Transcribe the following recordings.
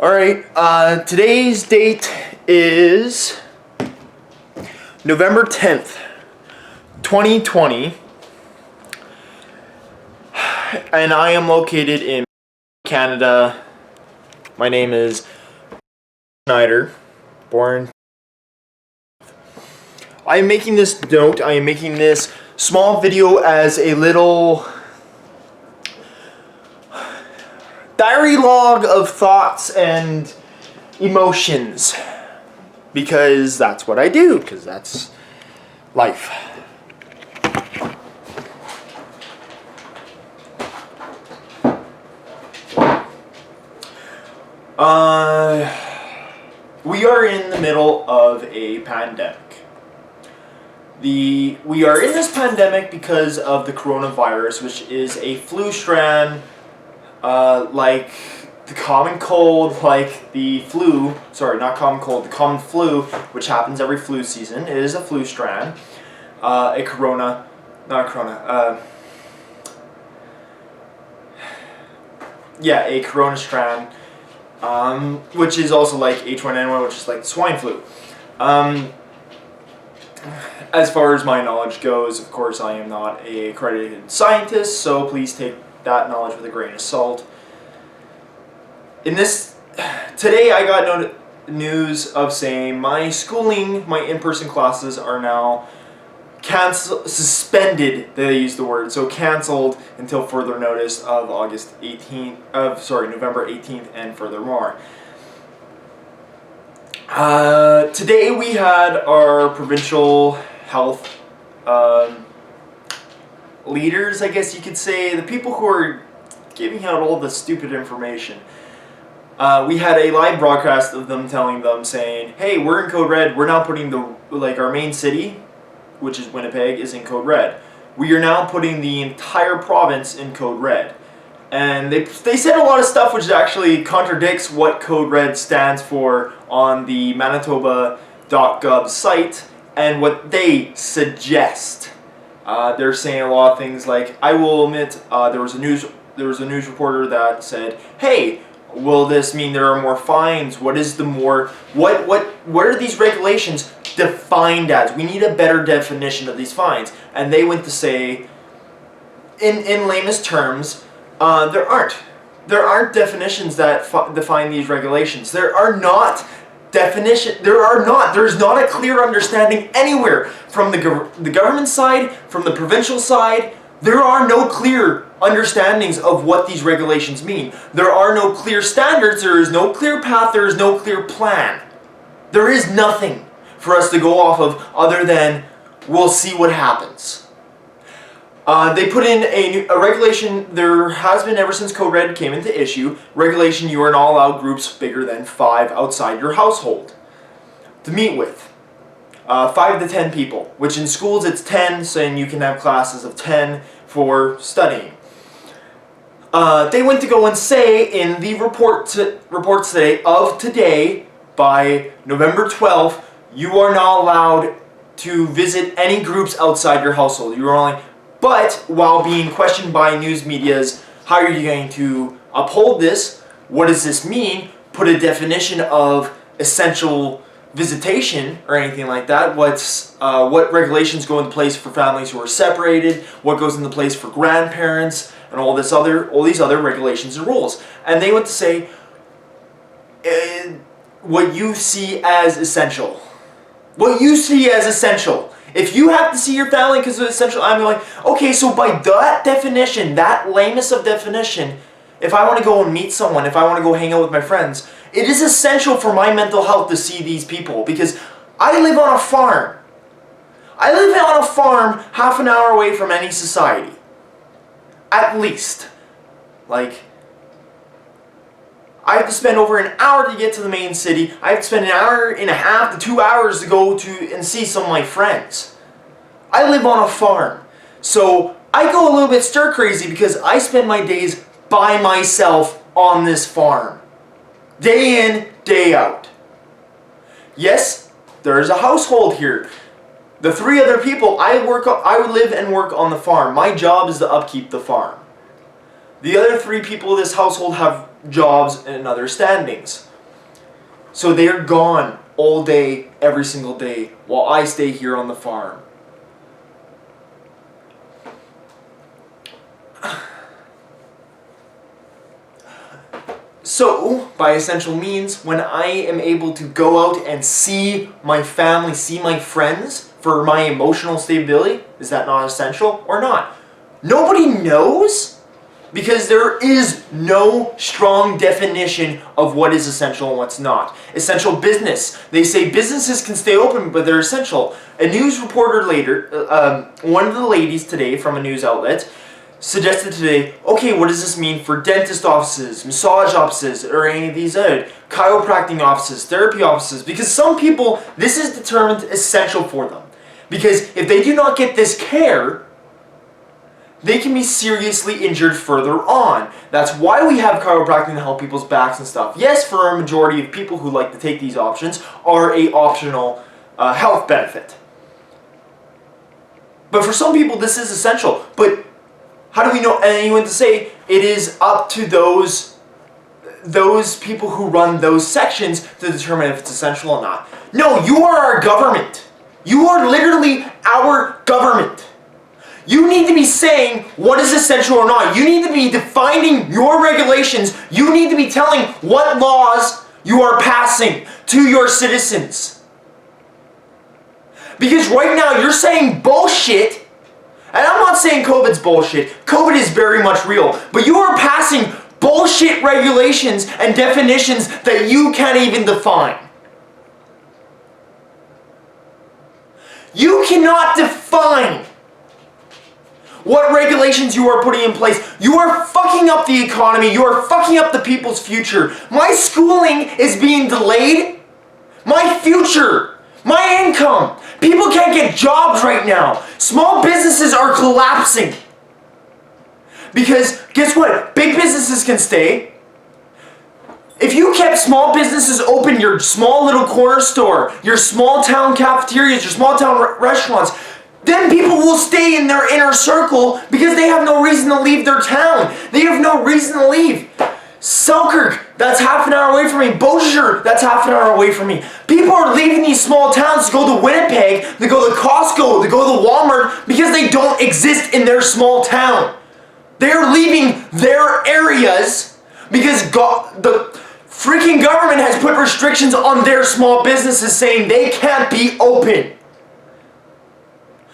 Alright, today's date is November 10th, 2020, and I am located in Canada. My name is Schneider, born. I am making this small video as a little diary log of thoughts and emotions, because that's what I do, because that's life. We are in the middle of a pandemic. We are in this pandemic because of the coronavirus, which is a flu strand, like the common cold, like the flu, sorry, not common cold, the common flu, which happens every flu season. It is a flu strand, a corona, not a corona, yeah, a corona strand, which is also like H1N1, which is like the swine flu. As far as my knowledge goes, of course, I am not a accredited scientist, so please take that knowledge with a grain of salt. Today I got news of saying my schooling, my in-person classes are now suspended, they use the word, so canceled until further notice of November 18th and furthermore. Today we had our provincial health leaders, I guess you could say, the people who are giving out all the stupid information. We had a live broadcast of them saying, hey, we're in code red, we're now putting our main city, which is Winnipeg, is in code red. We are now putting the entire province in code red. And they said a lot of stuff which actually contradicts what code red stands for on the Manitoba.gov site and what they suggest. They're saying a lot of things like, I will admit, there was a news reporter that said, hey, will this mean there are more fines? What are these regulations defined as? We need a better definition of these fines. And they went to say, in lamest terms, there aren't definitions that define these regulations. There's not a clear understanding anywhere from the government side, from the provincial side. There are no clear understandings of what these regulations mean. There are no clear standards, there is no clear path, there is no clear plan. There is nothing for us to go off of other than we'll see what happens. They put in a regulation. There has been, ever since Code Red came into issue, regulation you are not allowed groups bigger than 5 outside your household to meet with. 5 to 10 people, which in schools it's 10, so you can have classes of 10 for studying. They went to go and say in the reports today, by November 12th, you are not allowed to visit any groups outside your household. But while being questioned by news medias, how are you going to uphold this? What does this mean? Put a definition of essential visitation or anything like that. What regulations go into place for families who are separated? What goes into place for grandparents? And all these other regulations and rules. And they went to say what you see as essential. What you see as essential. If you have to see your family because of essential, I'm like, okay, so by that definition, that lameness of definition, if I want to go and meet someone, if I want to go hang out with my friends, it is essential for my mental health to see these people, because I live on a farm. I live on a farm half an hour away from any society. At least. Like, I have to spend over an hour to get to the main city. I have to spend an hour and a half to 2 hours to go to and see some of my friends. I live on a farm. So I go a little bit stir crazy because I spend my days by myself on this farm. Day in, day out. Yes, there is a household here. The 3 other people, I live and work on the farm. My job is to upkeep the farm. The other 3 people in this household have jobs and other standings. So they're gone all day, every single day, while I stay here on the farm. So, by essential means, when I am able to go out and see my family, see my friends for my emotional stability, is that not essential or not? Nobody knows, because there is no strong definition of what is essential and what's not. Essential business. They say businesses can stay open, but they're essential. A news reporter later, one of the ladies today from a news outlet, suggested today, okay, what does this mean for dentist offices, massage offices, or any of these other chiropractic offices, therapy offices? Because some people, this is determined essential for them. Because if they do not get this care, they can be seriously injured further on. That's why we have chiropractic to help people's backs and stuff. Yes, for a majority of people who like to take these options, are a optional health benefit. But for some people, this is essential. But how do we know anyone to say it is up to those people who run those sections to determine if it's essential or not? No, you are our government. You are literally our government. You need to be saying what is essential or not. You need to be defining your regulations. You need to be telling what laws you are passing to your citizens. Because right now you're saying bullshit. And I'm not saying COVID's bullshit. COVID is very much real. But you are passing bullshit regulations and definitions that you can't even define. You cannot define what regulations you are putting in place. You are fucking up the economy. You are fucking up the people's future. My schooling is being delayed. My future. My income. People can't get jobs right now. Small businesses are collapsing. Because, guess what? Big businesses can stay. If you kept small businesses open, your small little corner store, your small town cafeterias, your small town restaurants, then people will stay in their inner circle because they have no reason to leave their town. They have no reason to leave. Selkirk, that's half an hour away from me. Beausejour, that's half an hour away from me. People are leaving these small towns to go to Winnipeg, to go to Costco, to go to Walmart because they don't exist in their small town. They're leaving their areas because the freaking government has put restrictions on their small businesses saying they can't be open.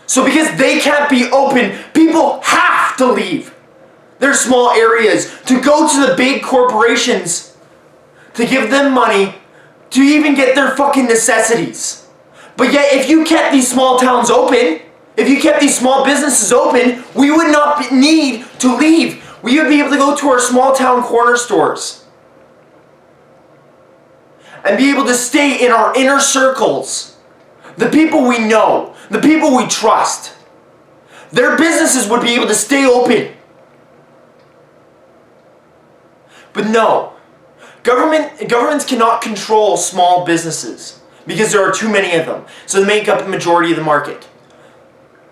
So because they can't be open, people have to leave their small areas to go to the big corporations to give them money to even get their fucking necessities. But yet if you kept these small towns open, if you kept these small businesses open, we would not need to leave. We would be able to go to our small town corner stores and be able to stay in our inner circles. The people we know, the people we trust. Their businesses would be able to stay open. But no, governments cannot control small businesses because there are too many of them. So they make up a majority of the market.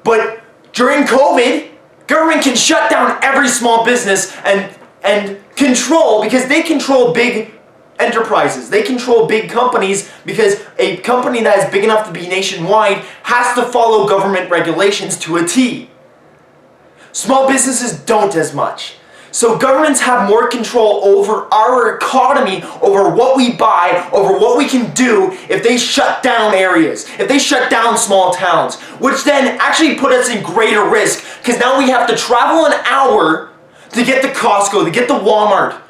But during COVID, government can shut down every small business and control, because they control big enterprises. They control big companies because a company that is big enough to be nationwide has to follow government regulations to a T. Small businesses don't as much. So governments have more control over our economy, over what we buy, over what we can do if they shut down areas, if they shut down small towns, which then actually put us in greater risk because now we have to travel an hour to get to Costco, to get to Walmart.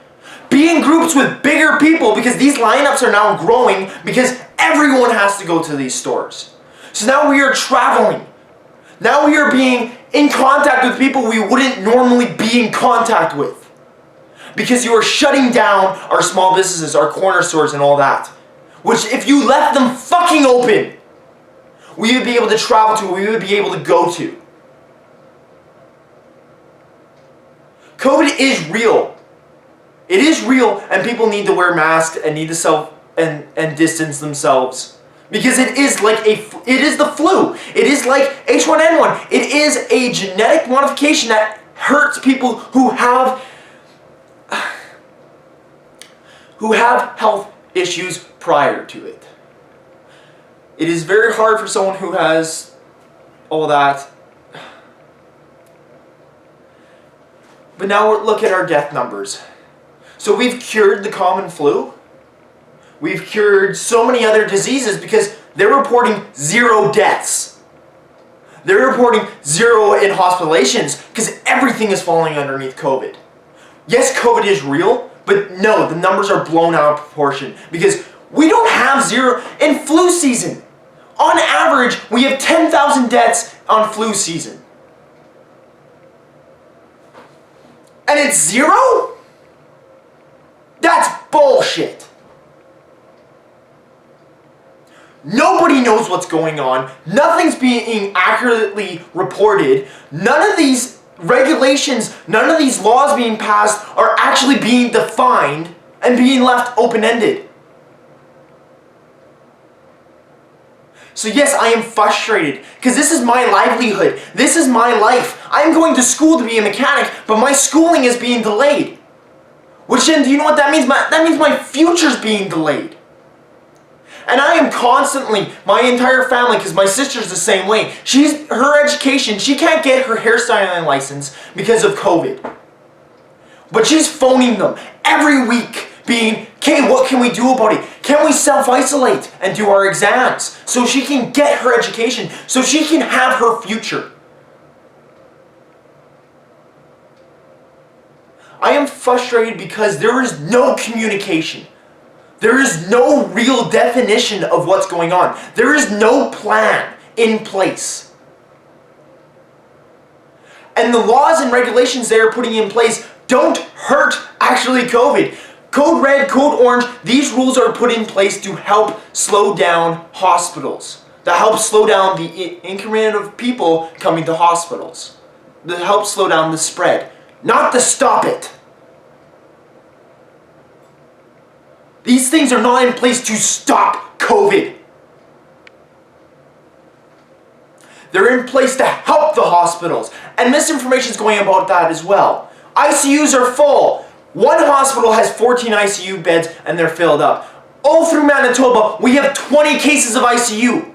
Be in groups with bigger people because these lineups are now growing because everyone has to go to these stores. So now we are traveling. Now we are being in contact with people we wouldn't normally be in contact with. Because you are shutting down our small businesses, our corner stores and all that. Which if you left them fucking open, we would be able to travel to, we would be able to go to. COVID is real. It is real and people need to wear masks and need to and distance themselves. Because it is the flu. It is like H1N1. It is a genetic modification that hurts people who have health issues prior to it. It is very hard for someone who has all that. But now look at our death numbers. So we've cured the common flu. We've cured so many other diseases because they're reporting 0 deaths. They're reporting 0 in hospitalizations because everything is falling underneath COVID. Yes, COVID is real, but no, the numbers are blown out of proportion because we don't have 0 in flu season. On average, we have 10,000 deaths on flu season. And it's 0? That's bullshit. Nobody knows what's going on. Nothing's being accurately reported. None of these regulations, none of these laws being passed are actually being defined and being left open-ended. So yes, I am frustrated because this is my livelihood. This is my life. I'm going to school to be a mechanic, but my schooling is being delayed. Which then, do you know what that means? That means my future's being delayed. And I am constantly, my entire family, because my sister's the same way. Her education, she can't get her hairstyling license because of COVID. But she's phoning them every week, being, okay, what can we do about it? Can we self-isolate and do our exams so she can get her education, so she can have her future? I am frustrated because there is no communication. There is no real definition of what's going on. There is no plan in place. And the laws and regulations they are putting in place don't hurt actually COVID. Code Red, Code Orange, these rules are put in place to help slow down hospitals. To help slow down the increment of people coming to hospitals. To help slow down the spread. Not to stop it. These things are not in place to stop COVID. They're in place to help the hospitals. And misinformation is going about that as well. ICUs are full. One hospital has 14 ICU beds and they're filled up. All through Manitoba, we have 20 cases of ICU.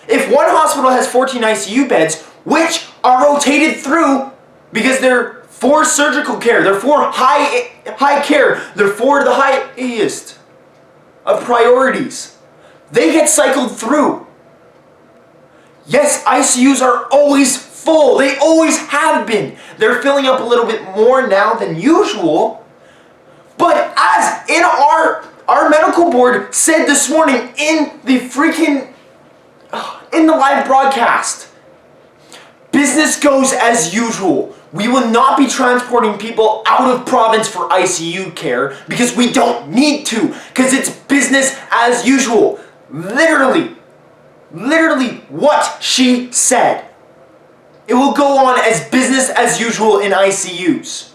If one hospital has 14 ICU beds, which are rotated through because they're for surgical care, they're for high care, they're for the highest of priorities. They get cycled through. Yes, ICUs are always full. They always have been. They're filling up a little bit more now than usual. But as in our medical board said this morning in the live broadcast, business goes as usual. We will not be transporting people out of province for ICU care because we don't need to, because it's business as usual. Literally what she said. It will go on as business as usual in ICUs.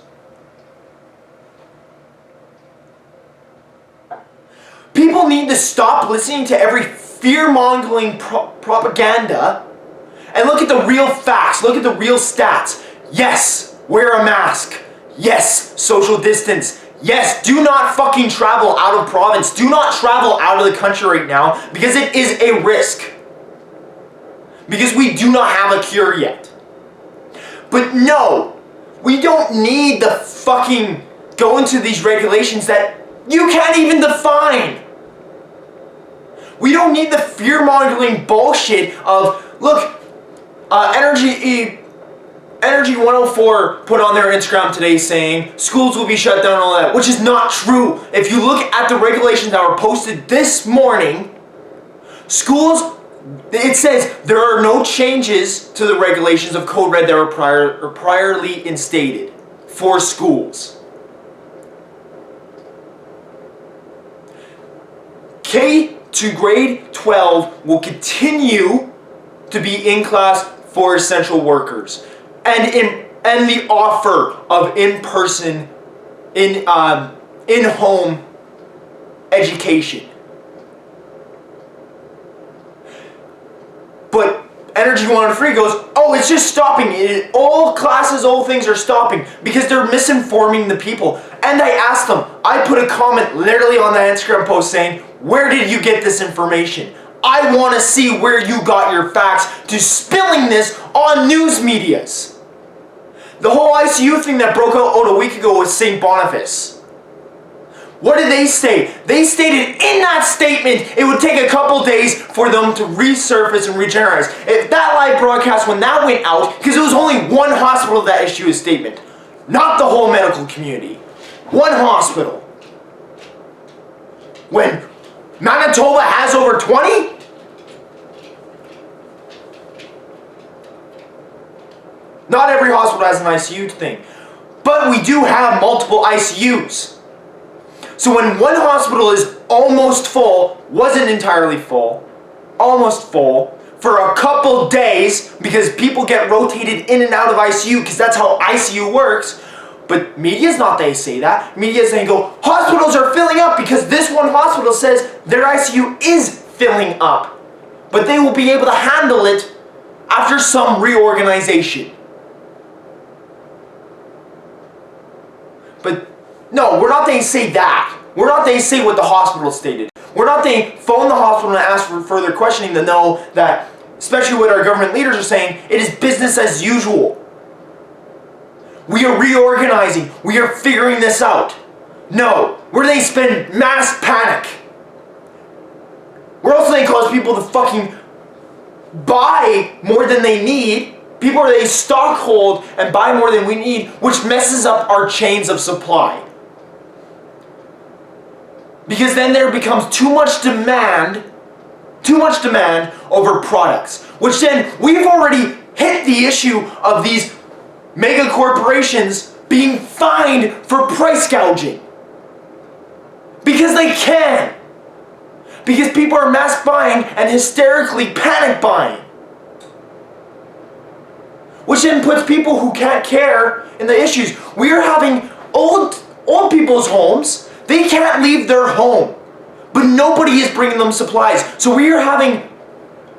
People need to stop listening to every fear-mongering propaganda and look at the real facts, look at the real stats. Yes, wear a mask. Yes, social distance. Yes, do not fucking travel out of province. Do not travel out of the country right now because it is a risk. Because we do not have a cure yet. But no, we don't need to fucking go into these regulations that you can't even define. We don't need the fear-mongering bullshit of, look, Energy 104 put on their Instagram today saying schools will be shut down and all that, which is not true. If you look at the regulations that were posted this morning, schools, it says there are no changes to the regulations of Code Red that were priorly instated for schools. K to grade 12 will continue to be in class for essential workers. And the offer of in-person, in-home education. But Energy 103 goes, oh, it's just stopping. All classes, all things are stopping because they're misinforming the people. And I asked them, I put a comment literally on that Instagram post saying, where did you get this information? I want to see where you got your facts to spilling this on news medias. The whole ICU thing that broke out a week ago was St. Boniface. What did they say? They stated in that statement it would take a couple days for them to resurface and regenerate. If that live broadcast, when that went out, because it was only one hospital that issued a statement, not the whole medical community. One hospital. When Manitoba has over 20? Not every hospital has an ICU thing. But we do have multiple ICUs. So when one hospital is almost full, wasn't entirely full, almost full, for a couple days, because people get rotated in and out of ICU, because that's how ICU works, but media's not they say that. Media's saying go, hospitals are filling up because this one hospital says their ICU is filling up. But they will be able to handle it after some reorganization. But no, we're not going to say that. We're not going to say what the hospital stated. We're not going to phone the hospital and ask for further questioning to know that, especially what our government leaders are saying, it is business as usual. We are reorganizing. We are figuring this out. No, we're going to spend mass panic. We're also going to cause people to fucking buy more than they need. People are they stockhold and buy more than we need, which messes up our chains of supply. Because then there becomes too much demand over products, which then we've already hit the issue of these mega corporations being fined for price gouging. Because they can. Because people are mass buying and hysterically panic buying. Which then puts people who can't care in the issues. We are having old people's homes. They can't leave their home. But nobody is bringing them supplies. So we are having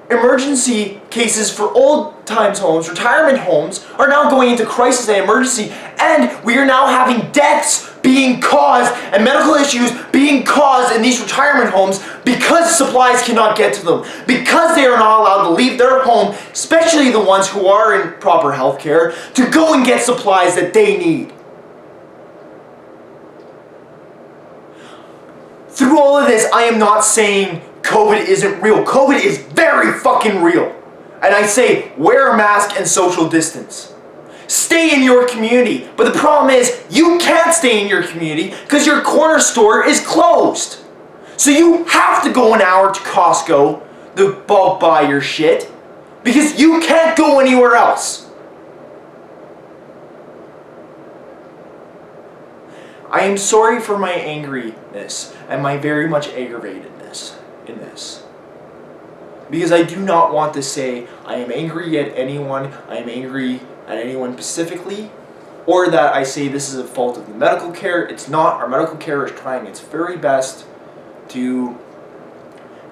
emergency cases for old times homes, retirement homes, are now going into crisis and emergency. And we are now having deaths being caused and medical issues being caused in these retirement homes because supplies cannot get to them. Because they are not allowed to leave their home, especially the ones who are in proper health care, to go and get supplies that they need. Through all of this, I am not saying COVID isn't real. COVID is very fucking real. And I say, wear a mask and social distance. Stay in your community. But the problem is, you can't stay in your community because your corner store is closed. So you have to go an hour to Costco to bulk buy your shit because you can't go anywhere else. I am sorry for my angriness and my very much aggravatedness in this. Because I do not want to say I am angry at anyone, I am angry at anyone specifically, or that I say this is a fault of the medical care. It's not. Our medical care is trying its very best to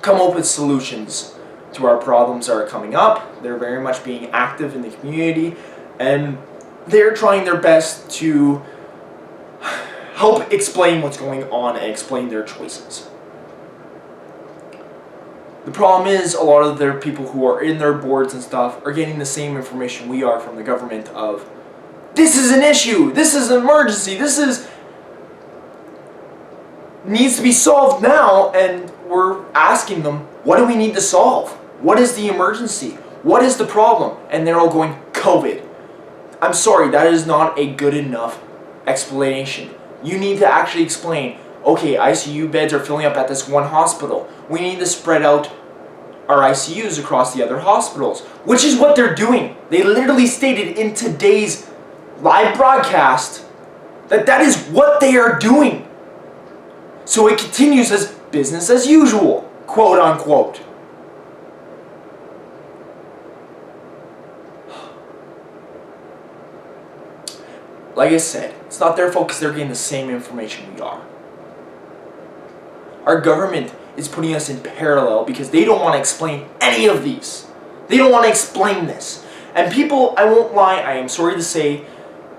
come up with solutions to our problems that are coming up. They're very much being active in the community, and they're trying their best to help explain what's going on and explain their choices. The problem is a lot of their people who are in their boards and stuff are getting the same information we are from the government of, this is an issue, this is an emergency, needs to be solved now, and we're asking them, what do we need to solve? What is the emergency? What is the problem? And they're all going, COVID. I'm sorry, that is not a good enough explanation. You need to actually explain, okay, ICU beds are filling up at this one hospital. We need to spread out our ICUs across the other hospitals, which is what they're doing. They literally stated in today's live broadcast that that is what they are doing. So it continues as business as usual, quote unquote. Like I said, it's not their fault because they're getting the same information we are. Our government is putting us in parallel because they don't want to explain any of these. They don't want to explain this. And people, I won't lie, I am sorry to say,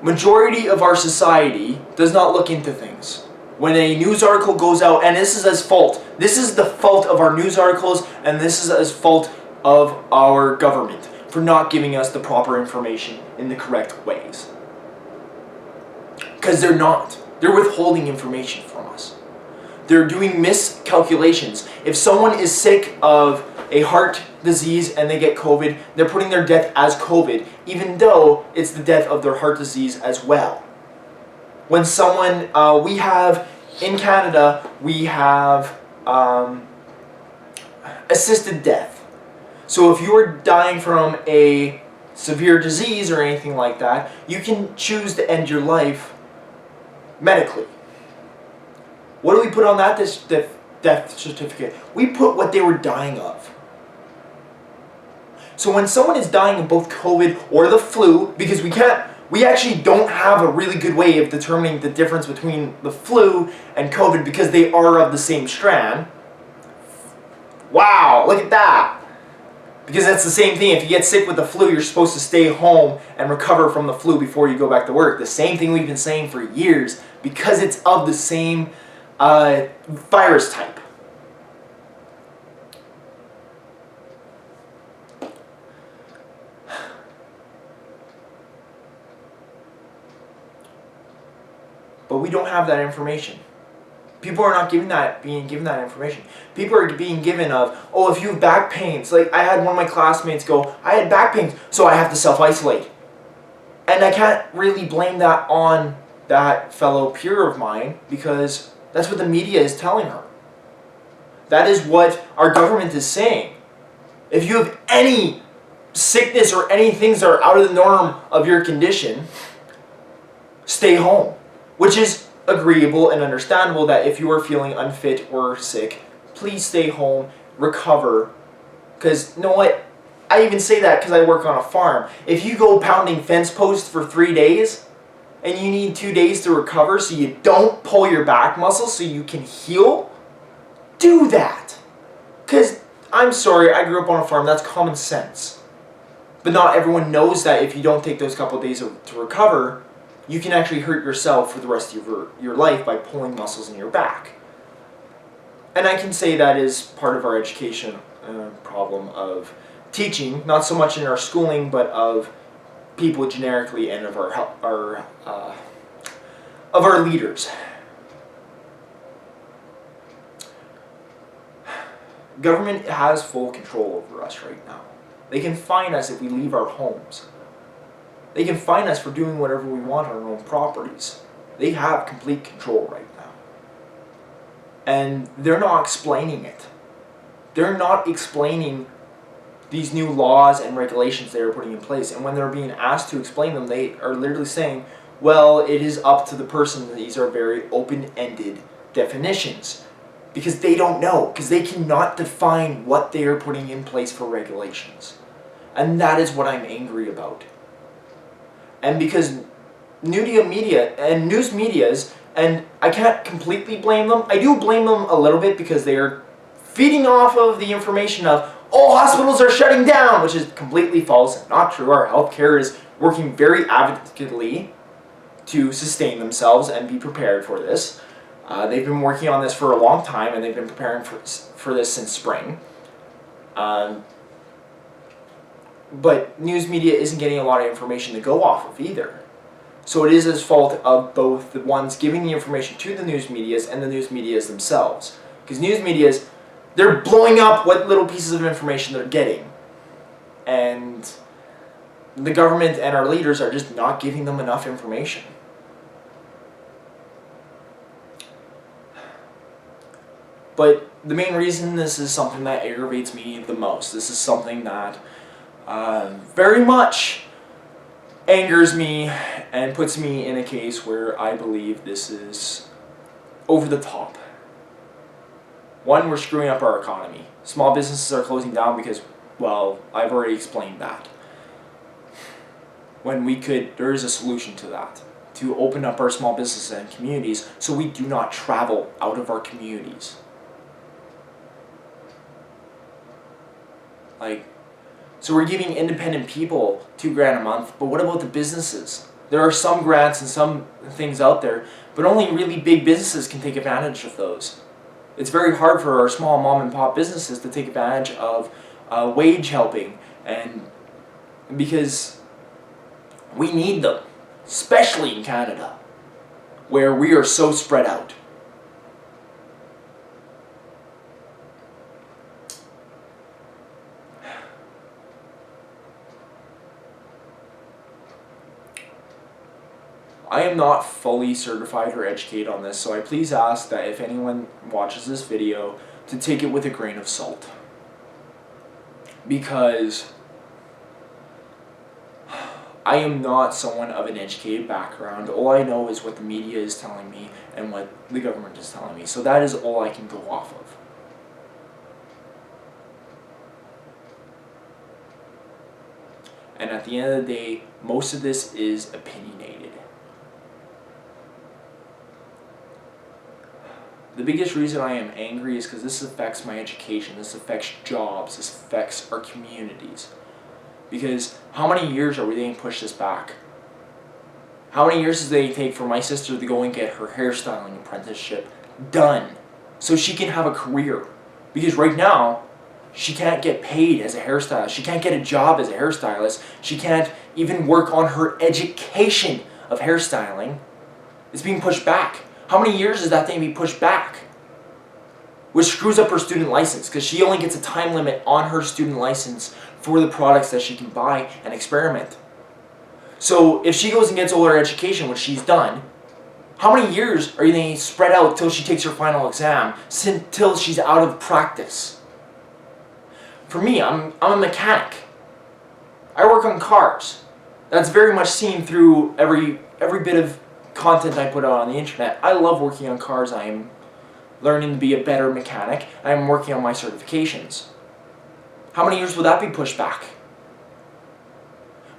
majority of our society does not look into things. When a news article goes out, and this is the fault of our news articles, and this is as fault of our government for not giving us the proper information in the correct ways. Because they're not. They're withholding information from us. They're doing miscalculations. If someone is sick of a heart disease and they get COVID, they're putting their death as COVID, even though it's the death of their heart disease as well. When someone, in Canada, we have assisted death. So if you are dying from a severe disease or anything like that, you can choose to end your life medically. What do we put on that death certificate? We put what they were dying of. So when someone is dying of both COVID or the flu, because we actually don't have a really good way of determining the difference between the flu and COVID because they are of the same strand. Wow, look at that. Because that's the same thing. If you get sick with the flu, you're supposed to stay home and recover from the flu before you go back to work. The same thing we've been saying for years because it's of the same virus type. But we don't have that information. People are not being given that information. People are being given if you have back pains. Like I had one of my classmates go, I had back pains, so I have to self-isolate. And I can't really blame that on that fellow peer of mine because that's what the media is telling her. That is what our government is saying. If you have any sickness or any things that are out of the norm of your condition, stay home. Which is agreeable and understandable that if you are feeling unfit or sick, please stay home, recover. Because, you know what? I even say that because I work on a farm. If you go pounding fence posts for 3 days, and you need 2 days to recover so you don't pull your back muscles so you can heal, do that. Because, I'm sorry, I grew up on a farm, that's common sense. But not everyone knows that if you don't take those couple days to recover, you can actually hurt yourself for the rest of your life by pulling muscles in your back. And I can say that is part of our education problem of teaching, not so much in our schooling, but of people generically and of our leaders. Government has full control over us right now. They can fine us if we leave our homes. They can fine us for doing whatever we want on our own properties. They have complete control right now. And they're not explaining it. They're not explaining these new laws and regulations they are putting in place. And when they're being asked to explain them, they are literally saying, well, it is up to the person. These are very open-ended definitions. Because they don't know. Because they cannot define what they are putting in place for regulations. And that is what I'm angry about. And because news medias, and I can't completely blame them. I do blame them a little bit because they are feeding off of the information of, hospitals are shutting down, which is completely false and not true. Our healthcare is working very advocatively to sustain themselves and be prepared for this. They've been working on this for a long time, and they've been preparing for this since spring. But news media isn't getting a lot of information to go off of either. So it is as fault of both the ones giving the information to the news medias and the news medias themselves. Because news medias, they're blowing up what little pieces of information they're getting. And the government and our leaders are just not giving them enough information. But the main reason this is something that aggravates me the most, this is something that very much angers me and puts me in a case where I believe this is over the top. One, we're screwing up our economy. Small businesses are closing down because, well, I've already explained that. When there is a solution to that. To open up our small businesses and communities so we do not travel out of our communities. So we're giving independent people $2,000 a month, but what about the businesses? There are some grants and some things out there, but only really big businesses can take advantage of those. It's very hard for our small mom and pop businesses to take advantage of wage helping, and because we need them, especially in Canada, where we are so spread out. I am not fully certified or educated on this, so I please ask that if anyone watches this video to take it with a grain of salt. Because I am not someone of an educated background. All I know is what the media is telling me and what the government is telling me. So that is all I can go off of. And at the end of the day, most of this is opinionated. The biggest reason I am angry is because this affects my education, this affects jobs, this affects our communities. Because how many years are we being pushed this back? How many years does it take for my sister to go and get her hairstyling apprenticeship done so she can have a career? Because right now, she can't get paid as a hairstylist. She can't get a job as a hairstylist. She can't even work on her education of hairstyling. It's being pushed back. How many years is that thing being pushed back? Which screws up her student license, because she only gets a time limit on her student license for the products that she can buy and experiment. So if she goes and gets all her education, which she's done, how many years are you going to spread out till she takes her final exam, till she's out of practice? For me, I'm a mechanic. I work on cars. That's very much seen through every bit of content I put out on the internet. I love working on cars. I am learning to be a better mechanic. I am working on my certifications. How many years will that be pushed back?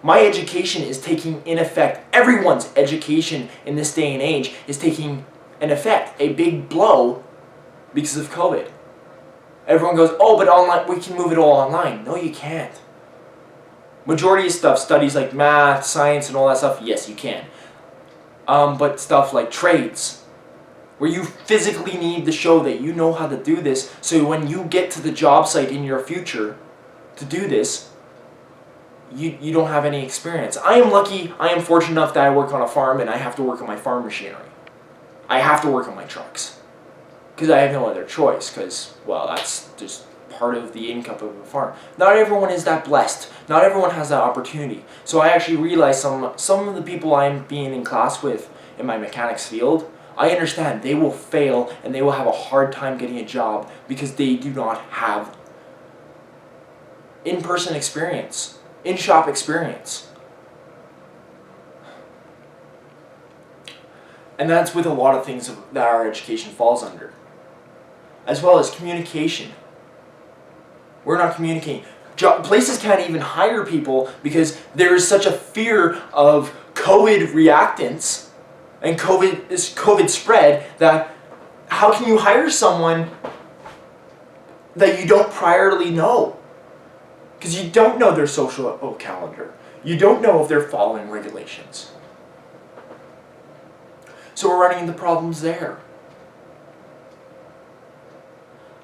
My education is taking in effect, everyone's education in this day and age is taking in effect a big blow because of COVID. Everyone goes, oh, but online, we can move it all online. No, you can't. Majority of stuff, studies like math, science, and all that stuff, yes, you can. But stuff like trades, where you physically need to show that you know how to do this, so when you get to the job site in your future to do this, you don't have any experience. I am lucky, I am fortunate enough that I work on a farm and I have to work on my farm machinery. I have to work on my trucks. Because I have no other choice, because, well, that's just part of the income of a farm. Not everyone is that blessed. Not everyone has that opportunity. So I actually realize some of the people I'm being in class with in my mechanics field, I understand they will fail and they will have a hard time getting a job because they do not have in-person experience, in-shop experience. And that's with a lot of things that our education falls under. As well as communication. We're not communicating. Places can't even hire people because there is such a fear of COVID reactants and COVID spread that how can you hire someone that you don't priorly know? Because you don't know their social calendar. You don't know if they're following regulations. So we're running into problems there.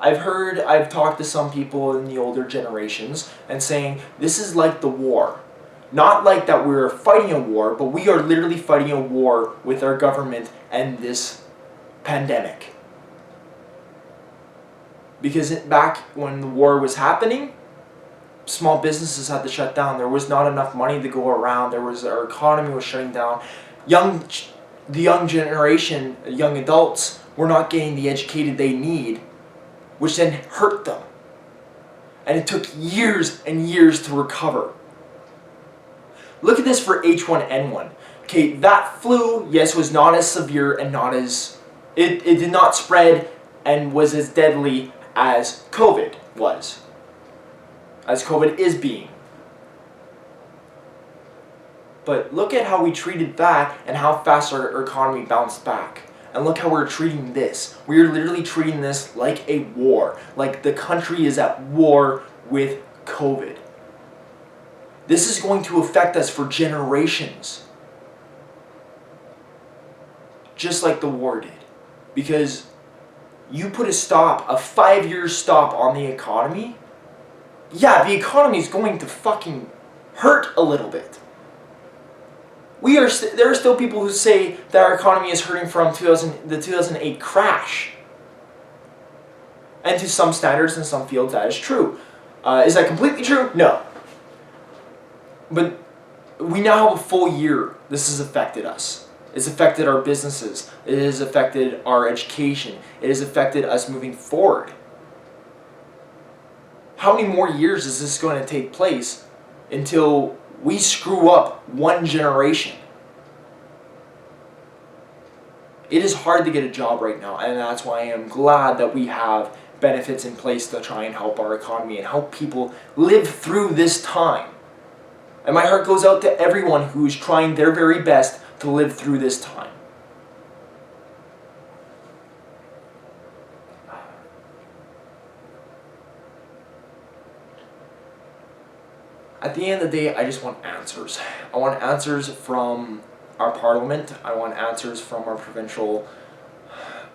I've talked to some people in the older generations and saying this is like the war. Not like that we're fighting a war, but we are literally fighting a war with our government and this pandemic. Because back when the war was happening, small businesses had to shut down. There was not enough money to go around. Our economy was shutting down. The young generation, young adults, were not getting the educated they need, which then hurt them. And it took years and years to recover. Look at this for H1N1. Okay, that flu, yes, was not as severe and not as... It did not spread and was as deadly as COVID was. As COVID is being. But look at how we treated that and how fast our economy bounced back. And look how we're treating this. We're literally treating this like a war. Like the country is at war with COVID. This is going to affect us for generations. just like the war did. Because you put a 5-year stop on the economy, yeah, the economy is going to fucking hurt a little bit. There are still people who say that our economy is hurting from the 2008 crash. And to some standards and some fields, that is true. Is that completely true? No. But we now have a full year this has affected us. It's affected our businesses. It has affected our education. It has affected us moving forward. How many more years is this going to take place until we screw up one generation? It is hard to get a job right now, and that's why I am glad that we have benefits in place to try and help our economy and help people live through this time. And my heart goes out to everyone who is trying their very best to live through this time. At the end of the day, I just want answers. I want answers from our parliament. I want answers from our provincial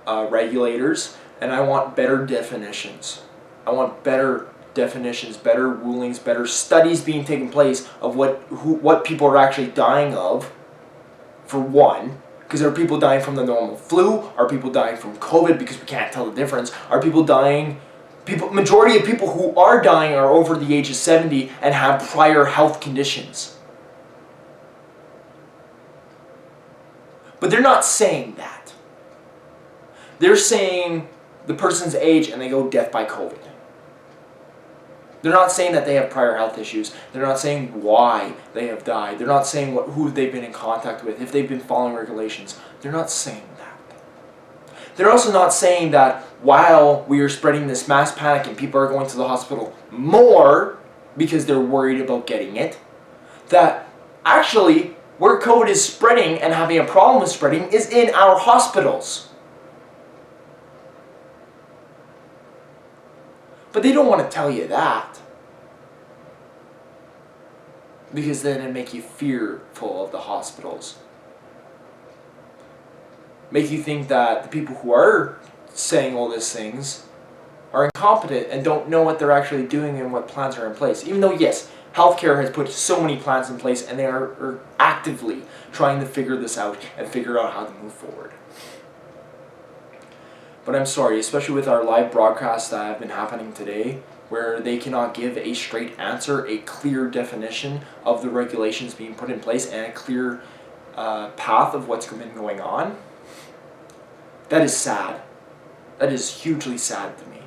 regulators. And I want better definitions. I want better definitions, better rulings, better studies being taken place of what people are actually dying of, for one. Because are people dying from the normal flu? Are people dying from COVID because we can't tell the difference? Are people dying... Majority of people who are dying are over the age of 70 and have prior health conditions. But they're not saying that. They're saying the person's age and they go death by COVID. They're not saying that they have prior health issues. They're not saying why they have died. They're not saying who they've been in contact with, if they've been following regulations. They're not saying that. They're also not saying that while we are spreading this mass panic and people are going to the hospital more because they're worried about getting it, that actually where COVID is spreading and having a problem with spreading is in our hospitals. But they don't want to tell you that, because then it'd make you fearful of the hospitals. Make you think that the people who are saying all these things are incompetent and don't know what they're actually doing and what plans are in place. Even though, yes, healthcare has put so many plans in place and they are actively trying to figure this out and figure out how to move forward. But I'm sorry, especially with our live broadcasts that have been happening today, where they cannot give a straight answer, a clear definition of the regulations being put in place, and a clear path of what's been going on. That is sad. That is hugely sad to me.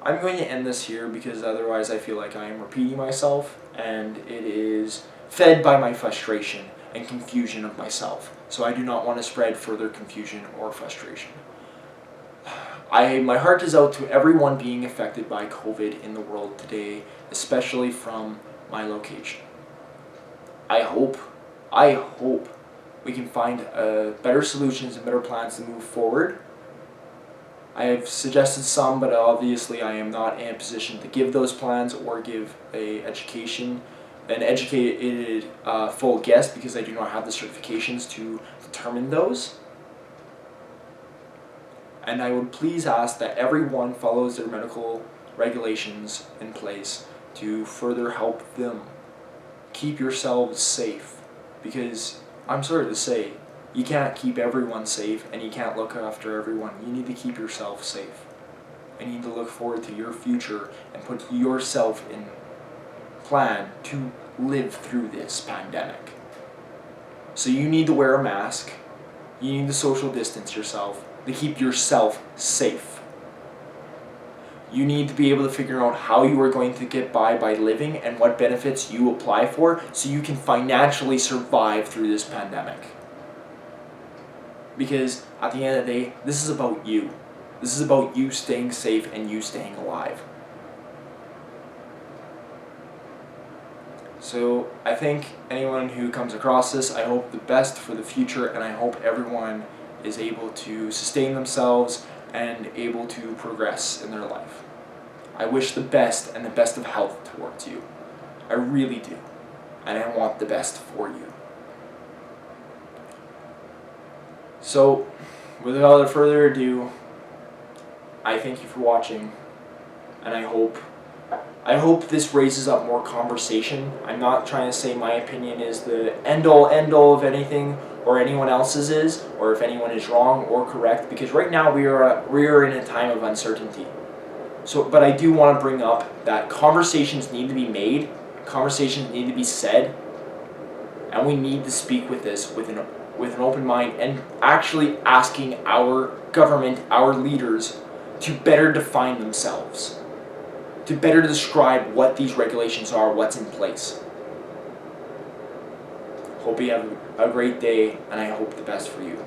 I'm going to end this here because otherwise I feel like I am repeating myself, and it is fed by my frustration and confusion of myself. So I do not want to spread further confusion or frustration. My heart is out to everyone being affected by COVID in the world today, especially from my location. I hope we can find better solutions and better plans to move forward. I have suggested some, but obviously I am not in a position to give those plans or give an educated full guess, because I do not have the certifications to determine those. And I would please ask that everyone follows their medical regulations in place to further help them. Keep yourselves safe, because I'm sorry to say, you can't keep everyone safe and you can't look after everyone. You need to keep yourself safe. And you need to look forward to your future and put yourself in plan to live through this pandemic. So you need to wear a mask. You need to social distance yourself to keep yourself safe. You need to be able to figure out how you are going to get by living and what benefits you apply for so you can financially survive through this pandemic. Because at the end of the day, this is about you. This is about you staying safe and you staying alive. So I think anyone who comes across this, I hope the best for the future, and I hope everyone is able to sustain themselves and able to progress in their life. I wish the best and the best of health towards you. I really do. And I want the best for you. So, without further ado, I thank you for watching, and I hope this raises up more conversation. I'm not trying to say my opinion is the end all of anything, or anyone else's is, or if anyone is wrong or correct, because right now we are in a time of uncertainty. So, but I do want to bring up that conversations need to be made, conversations need to be said, and we need to speak with this with an open mind, and actually asking our government, our leaders, to better define themselves, to better describe what these regulations are, what's in place. Hope you have a great day, and I hope the best for you.